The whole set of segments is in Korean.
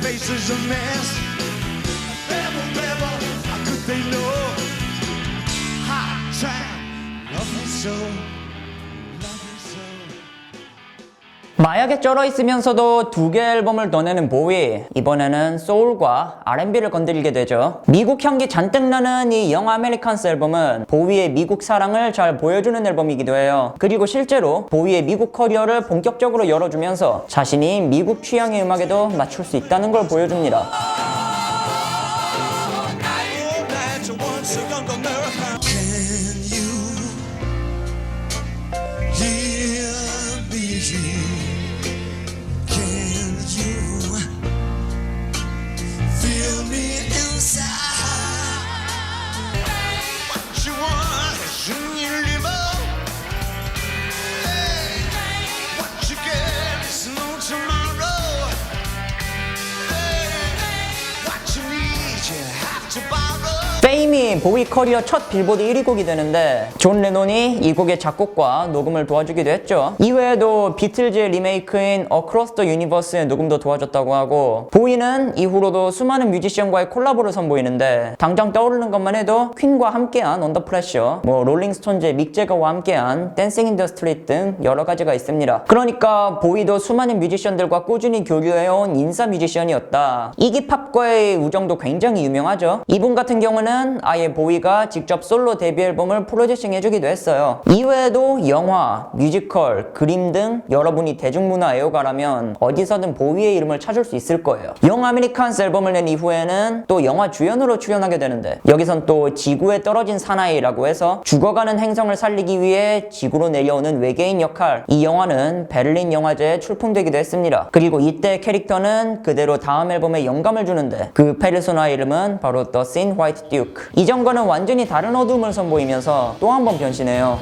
face is a mess. Rebel, rebel, how could they know? Hot time, love me so, love me so. 마약에 쩔어 있으면서도 두 개의 앨범을 더 내는 보위. 이번에는 소울과 R&B를 건드리게 되죠. 미국 향기 잔뜩 나는 이 영 아메리칸스 앨범은 보위의 미국 사랑을 잘 보여주는 앨범이기도 해요. 그리고 실제로 보위의 미국 커리어를 본격적으로 열어주면서 자신이 미국 취향의 음악에도 맞출 수 있다는 걸 보여줍니다. 페임이 보위 커리어 첫 빌보드 1위 곡이 되는데 존 레논이 이 곡의 작곡과 녹음을 도와주기도 했죠. 이외에도 비틀즈의 리메이크인 Across the Universe의 녹음도 도와줬다고 하고, 보위는 이후로도 수많은 뮤지션과의 콜라보를 선보이는데 당장 떠오르는 것만 해도 퀸과 함께한 언더 프레셔, 롤링스톤즈의 믹 제거와 함께한 댄싱 인 더 스트리트 등 여러 가지가 있습니다. 그러니까 보위도 수많은 뮤지션들과 꾸준히 교류해온 인싸 뮤지션이었다. 이기팝과의 우정도 굉장히 유명하죠. 이분 같은 경우는 아예 보위가 직접 솔로 데뷔 앨범을 프로듀싱 해주기도 했어요. 이외에도 영화, 뮤지컬, 그림 등 여러분이 대중문화 애호가라면 어디서든 보위의 이름을 찾을 수 있을 거예요. 영 아메리칸스 앨범을 낸 이후에는 또 영화 주연으로 출연하게 되는데, 여기선 또 지구에 떨어진 사나이라고 해서 죽어가는 행성을 살리기 위해 지구로 내려오는 외계인 역할, 이 영화는 베를린 영화제에 출품되기도 했습니다. 그리고 이때 캐릭터는 그대로 다음 앨범에 영감을 주는데 그 페르소나 이름은 바로 The Thin White Duke. 이전과는 완전히 다른 어두움을 선보이면서 또 한 번 변신해요.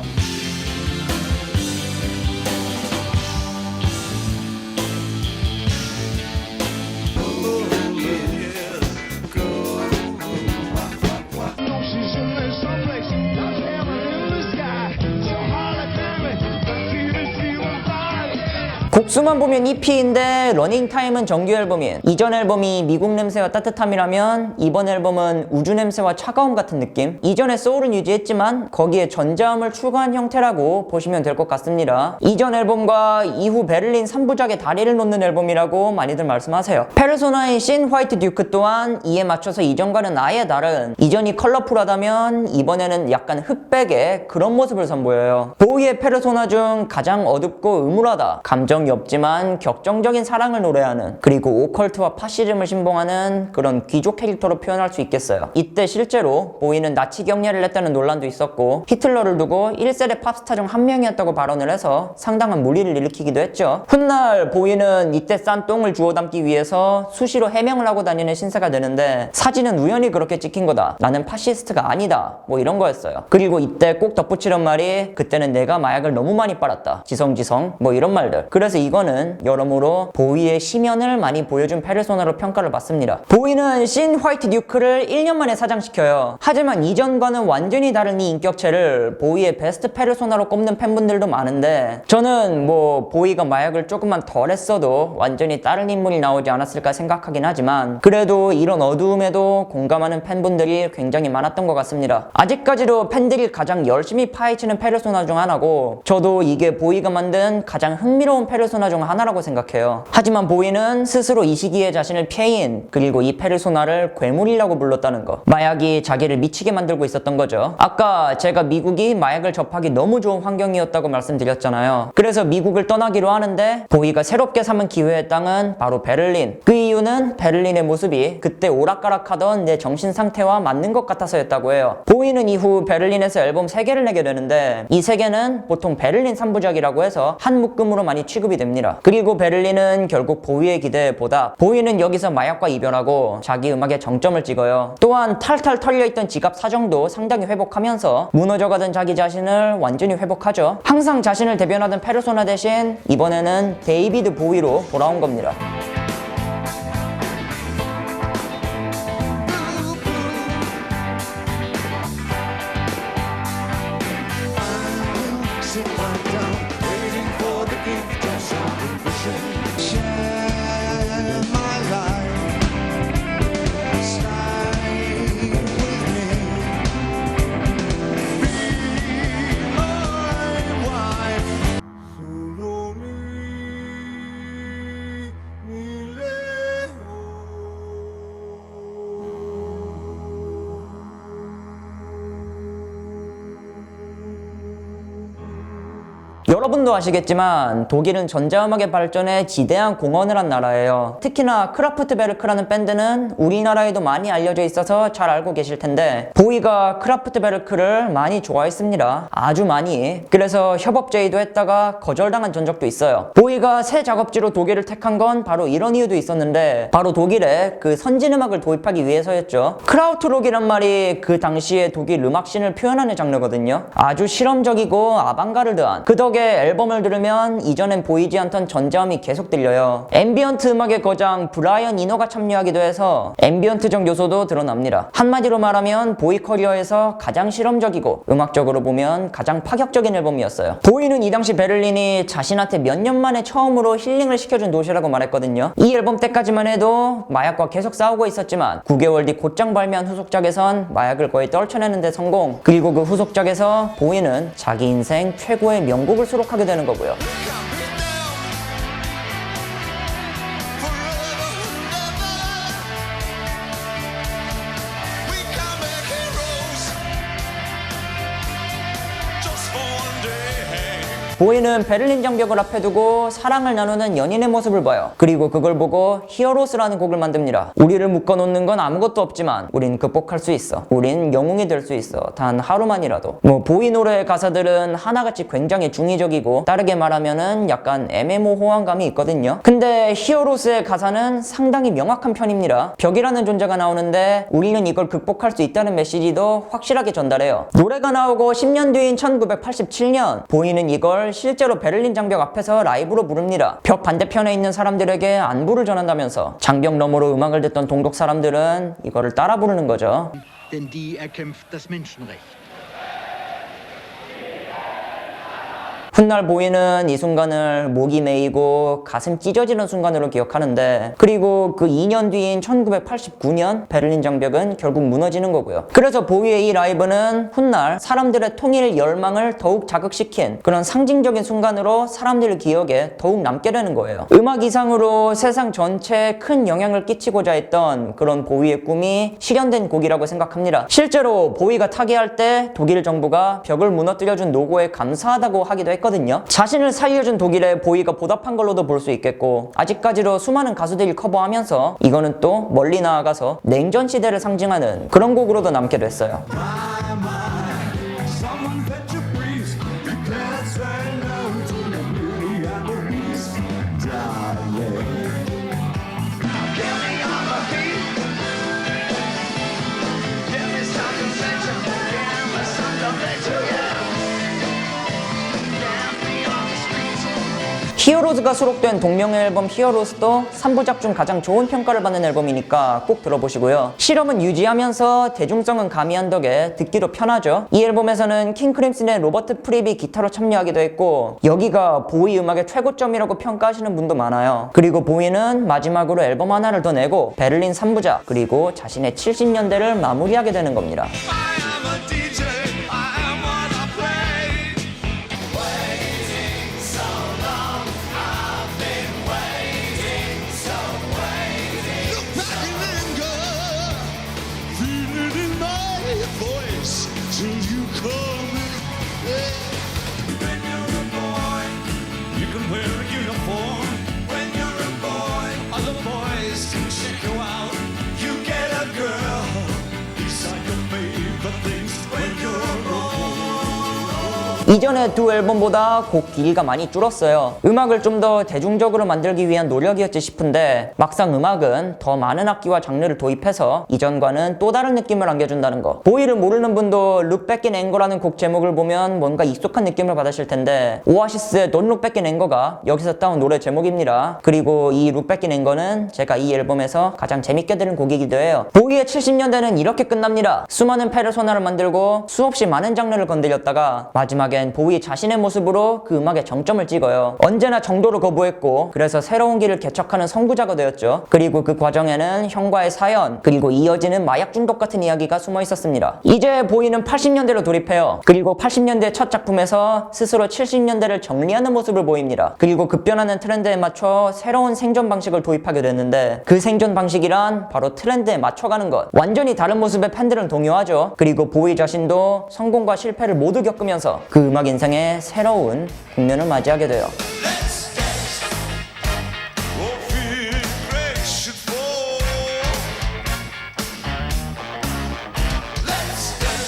곡수만 보면 EP인데 러닝타임은 정규 앨범이에요. 이전 앨범이 미국 냄새와 따뜻함이라면 이번 앨범은 우주 냄새와 차가움 같은 느낌? 이전에 소울은 유지했지만 거기에 전자음을 추가한 형태라고 보시면 될 것 같습니다. 이전 앨범과 이후 베를린 3부작의 다리를 놓는 앨범이라고 많이들 말씀하세요. 페르소나인 신 화이트 듀크 또한 이에 맞춰서 이전과는 아예 다른, 이전이 컬러풀하다면 이번에는 약간 흑백의 그런 모습을 선보여요. 보위의 페르소나 중 가장 어둡고 음울하다, 감정이 없지만 격정적인 사랑을 노래하는, 그리고 오컬트와 파시즘을 신봉하는 그런 귀족 캐릭터로 표현할 수 있겠어요. 이때 실제로 보위는 나치 경례를 했다는 논란도 있었고, 히틀러를 두고 1세대 팝스타 중 한 명이었다고 발언을 해서 상당한 물의를 일으키기도 했죠. 훗날 보위는 이때 싼 똥을 주워 담기 위해서 수시로 해명을 하고 다니는 신세가 되는데, 사진은 우연히 그렇게 찍힌 거다, 나는 파시스트가 아니다, 이런 거였어요. 그리고 이때 꼭 덧붙이던 말이 그때는 내가 마약을 너무 많이 빨았다, 지성지성, 이런 말들. 그래서 이거는 여러모로 보위의 심연을 많이 보여준 페르소나로 평가를 받습니다. 보위는 신 화이트 듀크를 1년 만에 사장시켜요. 하지만 이전과는 완전히 다른 이 인격체를 보위의 베스트 페르소나로 꼽는 팬분들도 많은데, 저는 보위가 마약을 조금만 덜 했어도 완전히 다른 인물이 나오지 않았을까 생각하긴 하지만, 그래도 이런 어두움에도 공감하는 팬분들이 굉장히 많았던 것 같습니다. 아직까지도 팬들이 가장 열심히 파헤치는 페르소나 중 하나고, 저도 이게 보위가 만든 가장 흥미로운 페르소나 중 하나라고 생각해요. 하지만 보위는 스스로 이 시기에 자신을 폐인, 그리고 이 페르소나를 괴물이라고 불렀다는 거, 마약이 자기를 미치게 만들고 있었던 거죠. 아까 제가 미국이 마약을 접하기 너무 좋은 환경이었다고 말씀드렸잖아요. 그래서 미국을 떠나기로 하는데 보위가 새롭게 삼은 기회의 땅은 바로 베를린. 그 이유는 베를린의 모습이 그때 오락가락하던 내 정신 상태와 맞는 것 같아서였다고 해요. 보위는 이후 베를린에서 앨범 3개를 내게 되는데, 이 3개는 보통 베를린 3부작이라고 해서 한 묶음으로 많이 취급이 됩니다. 그리고 베를린은 결국 보위의 기대에 보다 보위는 여기서 마약과 이별하고 자기 음악에 정점을 찍어요. 또한 탈탈 털려있던 지갑 사정도 상당히 회복하면서 무너져가던 자기 자신을 완전히 회복하죠. 항상 자신을 대변하던 페르소나 대신 이번에는 데이비드 보위로 돌아온 겁니다. Share my life. 여러분도 아시겠지만 독일은 전자음악의 발전에 지대한 공헌을 한 나라예요. 특히나 크라프트베르크라는 밴드는 우리나라에도 많이 알려져 있어서 잘 알고 계실 텐데 보이가 크라프트베르크를 많이 좋아했습니다. 아주 많이. 그래서 협업 제의도 했다가 거절당한 전적도 있어요. 보이가 새 작업지로 독일을 택한 건 바로 이런 이유도 있었는데 바로 독일에 그 선진음악을 도입하기 위해서였죠. 크라우트록이란 말이 그 당시에 독일 음악씬을 표현하는 장르거든요. 아주 실험적이고 아방가르드한. 그 덕에 앨범을 들으면 이전엔 보이지 않던 전자음이 계속 들려요. 앰비언트 음악의 거장 브라이언 이너가 참여하기도 해서 앰비언트적 요소도 드러납니다. 한마디로 말하면 보이 커리어에서 가장 실험적이고 음악적으로 보면 가장 파격적인 앨범이었어요. 보이는 이 당시 베를린이 자신한테 몇 년 만에 처음으로 힐링을 시켜준 도시라고 말했거든요. 이 앨범 때까지만 해도 마약과 계속 싸우고 있었지만 9개월 뒤 곧장 발매한 후속작에선 마약을 거의 떨쳐내는 데 성공. 그리고 그 후속작에서 보이는 자기 인생 최고의 명곡을 수록하게 되는 거고요. 보이는 베를린 장벽을 앞에 두고 사랑을 나누는 연인의 모습을 봐요. 그리고 그걸 보고 히어로스라는 곡을 만듭니다. 우리를 묶어놓는 건 아무것도 없지만 우린 극복할 수 있어. 우린 영웅이 될 수 있어. 단 하루만이라도. 보이 노래의 가사들은 하나같이 굉장히 중의적이고 다르게 말하면은 약간 애매모호한 감이 있거든요. 근데 히어로스의 가사는 상당히 명확한 편입니다. 벽이라는 존재가 나오는데 우리는 이걸 극복할 수 있다는 메시지도 확실하게 전달해요. 노래가 나오고 10년 뒤인 1987년 보이는 이걸 실제로 베를린 장벽 앞에서 라이브로 부릅니다. 벽 반대편에 있는 사람들에게 안부를 전한다면서 장벽 너머로 음악을 듣던 동독 사람들은 이거를 따라 부르는 거죠. Denn die erkämpft das Menschenrecht. 훗날 보이는 이 순간을 목이 메이고 가슴 찢어지는 순간으로 기억하는데 그리고 그 2년 뒤인 1989년 베를린 장벽은 결국 무너지는 거고요. 그래서 보이의 이 라이브는 훗날 사람들의 통일 열망을 더욱 자극시킨 그런 상징적인 순간으로 사람들의 기억에 더욱 남게 되는 거예요. 음악 이상으로 세상 전체에 큰 영향을 끼치고자 했던 그런 보이의 꿈이 실현된 곡이라고 생각합니다. 실제로 보이가 타계할 때 독일 정부가 벽을 무너뜨려준 노고에 감사하다고 하기도 했거든요. 자신을 살려준 독일에 보이가 보답한 걸로도 볼 수 있겠고 아직까지도 수많은 가수들이 커버하면서 이거는 또 멀리 나아가서 냉전 시대를 상징하는 그런 곡으로도 남게 됐어요. Someone bet you please. You can't say no to the beauty and the beast, darling. Kill me on my feet. Give me something sensual. Give me something sensual. 히어로즈가 수록된 동명의 앨범 히어로즈도 3부작 중 가장 좋은 평가를 받는 앨범이니까 꼭 들어보시고요. 실험은 유지하면서 대중성은 가미한 덕에 듣기도 편하죠. 이 앨범에서는 킹 크림슨의 로버트 프립이 기타로 참여하기도 했고 여기가 보이 음악의 최고점이라고 평가하시는 분도 많아요. 그리고 보이는 마지막으로 앨범 하나를 더 내고 베를린 3부작 그리고 자신의 70년대를 마무리하게 되는 겁니다. I am a DJ. I am what I play. Waiting so long. I've been waiting so waiting. Look back and linger. Feel it in my voice till you come in. When you're a boy, you can wear a uniform. When you're a boy, other boys can check you out. You get a girl. These are your favorite things when you're old. 이전의 두 앨범보다 곡 길이가 많이 줄었어요. 음악을 좀 더 대중적으로 만들기 위한 노력이었지 싶은데 막상 음악은 더 많은 악기와 장르를 도입해서 이전과는 또 다른 느낌을 안겨준다는 거. 보이를 모르는 분도 Look Back in Anger라는 곡 제목을 보면 뭔가 익숙한 느낌을 받으실 텐데 오아시스의 Don't Look Back in Anger가 여기서 따온 노래 제목입니다. 그리고 이 Look Back in Anger는 제가 이 앨범에서 가장 재밌게 들은 곡이기도 해요. 보이의 70년대는 이렇게 끝납니다. 수많은 페르소나를 만들고 수없이 많은 장르를 건드렸다가 마지막엔 보이 자신의 모습으로 그 음악의 정점을 찍어요. 언제나 정도를 거부했고 그래서 새로운 길을 개척하는 선구자가 되었죠. 그리고 그 과정에는 형과의 사연 그리고 이어지는 마약 중독 같은 이야기가 숨어 있었습니다. 이제 보이는 80년대로 돌입해요. 그리고 80년대 첫 작품에서 스스로 70년대를 정리하는 모습을 보입니다. 그리고 급변하는 트렌드에 맞춰 새로운 생존 방식을 도입하게 됐는데 그 생존 방식이란 바로 트렌드에 맞춰가는 것. 완전히 다른 모습의 팬들은 동요하죠. 그리고 보이 자신도 성공과 실패를 모두 겪으면서 그 음악 인생의 새로운 국면을 맞이하게 돼요.